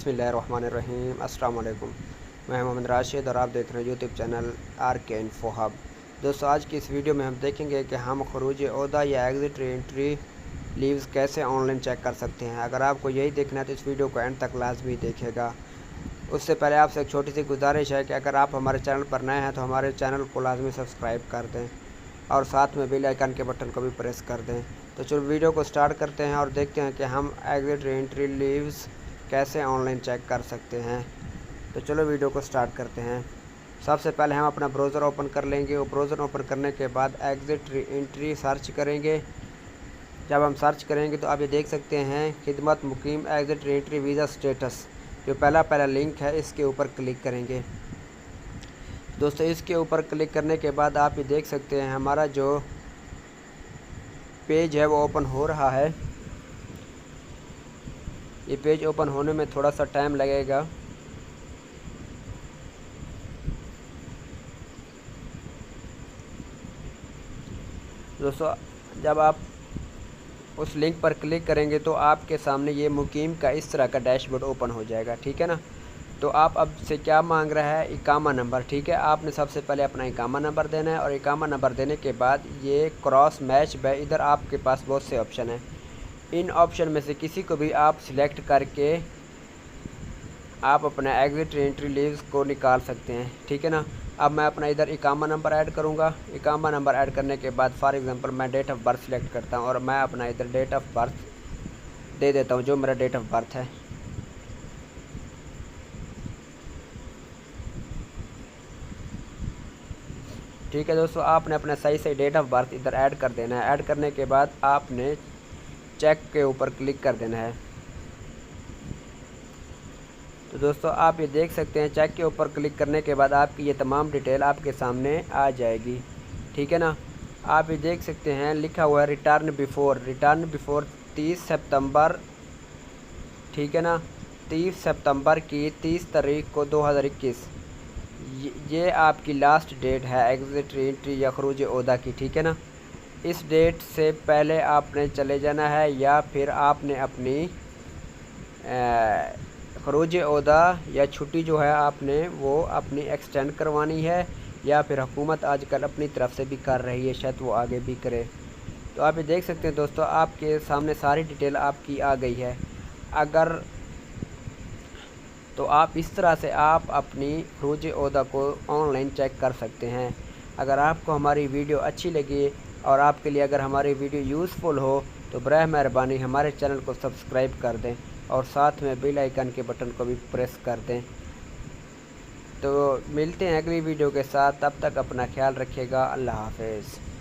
बिस्मिल्लाहिर्रहमानिर्रहीम। अस्सलाम वालेकुम। मैं मोहम्मद राशिद और आप देख रहे हैं YouTube channel RK Info Hub। दोस्तों, आज की इस वीडियो में हम देखेंगे कि हम खरूज ओहदा या एग्ज़िट एंट्री लीव्स कैसे ऑनलाइन चेक कर सकते हैं। अगर आपको यही देखना है तो इस वीडियो को एंड तक लाजमी देखेगा। उससे पहले आपसे एक छोटी सी गुजारिश है कि अगर आप हमारे चैनल पर नए हैं तो हमारे चैनल को लाजमी सब्सक्राइब कर दें और साथ में बेल आइकन के बटन को भी प्रेस कर दें। तो चलो वीडियो को स्टार्ट करते हैं और देखते हैं कि हम एग्ज़िट एंट्री लीव्स कैसे ऑनलाइन चेक कर सकते हैं। तो चलो वीडियो को स्टार्ट करते हैं। सबसे पहले हम अपना ब्राउज़र ओपन कर लेंगे। वो ब्राउज़र ओपन करने के बाद एग्ज़िट एंट्री सर्च करेंगे। जब हम सर्च करेंगे तो आप ये देख सकते हैं खिदमत मुकीम एग्ज़िट एंट्री वीज़ा स्टेटस, जो पहला लिंक है, इसके ऊपर क्लिक करेंगे। दोस्तों, इसके ऊपर क्लिक करने के बाद आप ये देख सकते हैं हमारा जो पेज है वो ओपन हो रहा है। ये पेज ओपन होने में थोड़ा सा टाइम लगेगा। दोस्तों, जब आप उस लिंक पर क्लिक करेंगे तो आपके सामने ये मुकीम का इस तरह का डैशबोर्ड ओपन हो जाएगा। ठीक है ना। तो आप अब से क्या मांग रहा है, इकामा नंबर। ठीक है, आपने सबसे पहले अपना इकामा नंबर देना है और इकामा नंबर देने के बाद ये क्रॉस मैच बाय, इधर आपके पास बहुत से ऑप्शन हैं। इन ऑप्शन में से किसी को भी आप सिलेक्ट करके आप अपना एग्ज़िट एंट्री लीव्स को निकाल सकते हैं। ठीक है ना। अब मैं अपना इधर इकामा नंबर ऐड करूँगा। इकामा नंबर ऐड करने के बाद फॉर एग्ज़ाम्पल मैं डेट ऑफ़ बर्थ सिलेक्ट करता हूँ और मैं अपना इधर डेट ऑफ़ बर्थ दे देता हूँ, जो मेरा डेट ऑफ़ बर्थ है। ठीक है दोस्तों, आपने अपना सही डेट ऑफ़ बर्थ इधर ऐड कर देना है। ऐड करने के बाद आपने चेक के ऊपर क्लिक कर देना है। तो दोस्तों, आप ये देख सकते हैं चेक के ऊपर क्लिक करने के बाद आपकी ये तमाम डिटेल आपके सामने आ जाएगी। ठीक है ना। आप ये देख सकते हैं लिखा हुआ है रिटर्न बिफोर 30 सितंबर। ठीक है ना। 30 सितंबर की 30 तारीख को 2021 ये आपकी लास्ट डेट है एग्ज़िट एंट्री या खरूज ओहदा की। ठीक है ना। इस डेट से पहले आपने चले जाना है या फिर आपने अपनी खरूज ओहदा या छुट्टी जो है आपने वो अपनी एक्सटेंड करवानी है, या फिर हुकूमत आजकल अपनी तरफ से भी कर रही है, शायद वो आगे भी करे। तो आप ये देख सकते हैं दोस्तों, आपके सामने सारी डिटेल आपकी आ गई है। अगर तो आप इस तरह से आप अपनी खरूज ओहदा को ऑनलाइन चेक कर सकते हैं। अगर आपको हमारी वीडियो अच्छी लगी और आपके लिए अगर हमारी वीडियो यूज़फुल हो तो बराह मेहरबानी हमारे चैनल को सब्सक्राइब कर दें और साथ में बेल आइकन के बटन को भी प्रेस कर दें। तो मिलते हैं अगली वीडियो के साथ, तब तक अपना ख्याल रखिएगा। अल्लाह हाफ़िज़।